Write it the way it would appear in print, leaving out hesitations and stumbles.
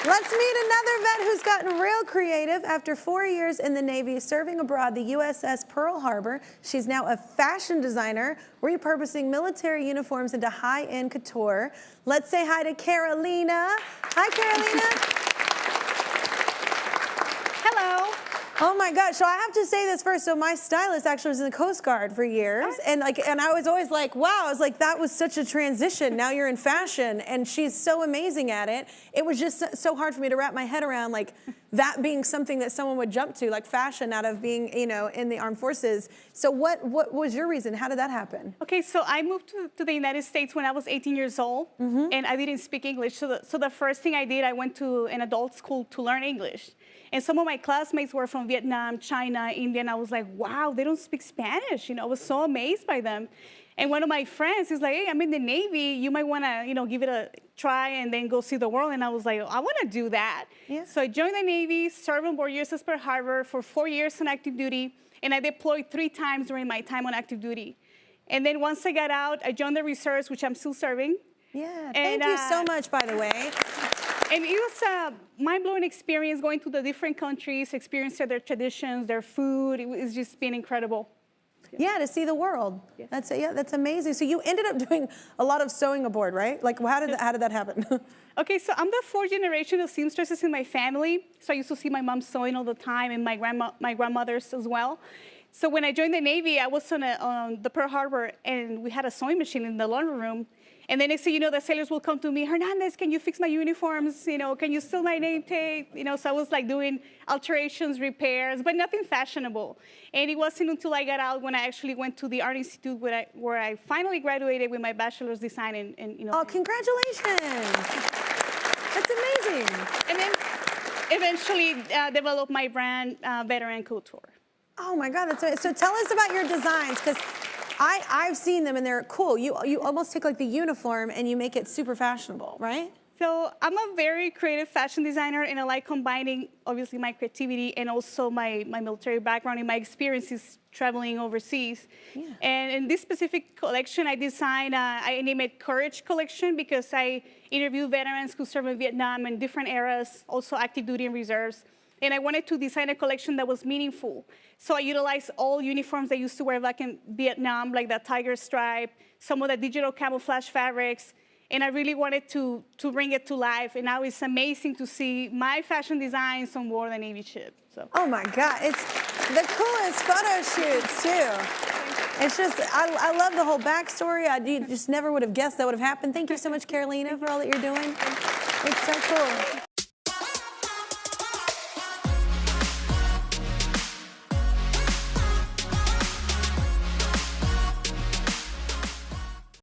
Let's meet another vet who's gotten real creative. After 4 years in the Navy serving abroad the USS Pearl Harbor, she's now a fashion designer, repurposing military uniforms into high-end couture. Let's say hi to Carolina. Hi, Carolina. Hello. Oh my gosh, so I have to say this first. So my stylist actually was in the Coast Guard for years. And I was always like, wow, I was like, that was such a transition. Now you're in fashion, and she's so amazing at it. It was just so hard for me to wrap my head around, like, that being something that someone would jump to, like fashion, out of being, you know, in the armed forces. So what was your reason? How did that happen? Okay, so I moved to the United States when I was 18 years old, and I didn't speak English. So the first thing I did, I went to an adult school to learn English. And some of my classmates were from Vietnam, China, India, and I was like, wow, they don't speak Spanish. You know, I was so amazed by them. And one of my friends is like, hey, I'm in the Navy. You might want to, you know, give it a try and then go see the world. And I was like, I want to do that. Yeah. So I joined the Navy, served on board USS Pearl Harbor for 4 years on active duty, and I deployed 3 times during my time on active duty. And then once I got out, I joined the reserves, which I'm still serving. Yeah, thank you so much, by the way. And it was a mind-blowing experience going to the different countries, experiencing their traditions, their food. It's just been incredible. Yeah, to see the world. Yes. That's amazing. So you ended up doing a lot of sewing aboard, right? Like, how did that happen? Okay, so I'm the 4th generation of seamstresses in my family. So I used to see my mom sewing all the time, and my grandmothers as well. So when I joined the Navy, I was on the Pearl Harbor, and we had a sewing machine in the laundry room. And then next thing you know, the sailors will come to me, Hernandez, can you fix my uniforms? You know, can you sew my name tape? You know, so I was like doing alterations, repairs, but nothing fashionable. And it wasn't until I got out when I actually went to the Art Institute where I finally graduated with my bachelor's design and you know. Oh, congratulations. That's amazing. And then eventually developed my brand, Veteran Couture. Oh my God, that's amazing. So tell us about your designs, because I've seen them and they're cool. You almost take like the uniform and you make it super fashionable, right? So I'm a very creative fashion designer, and I like combining, obviously, my creativity and also my military background and my experiences traveling overseas. Yeah. And in this specific collection, I designed, I named it Courage Collection, because I interview veterans who served in Vietnam in different eras, also active duty and reserves. And I wanted to design a collection that was meaningful. So I utilized all uniforms I used to wear back in Vietnam, like that tiger stripe, some of the digital camouflage fabrics. And I really wanted to bring it to life. And now it's amazing to see my fashion designs on board the Navy ship. So. Oh my God, it's the coolest photo shoots too. It's just, I love the whole backstory. You just never would have guessed that would have happened. Thank you so much, Carolina, for all that you're doing. It's so cool.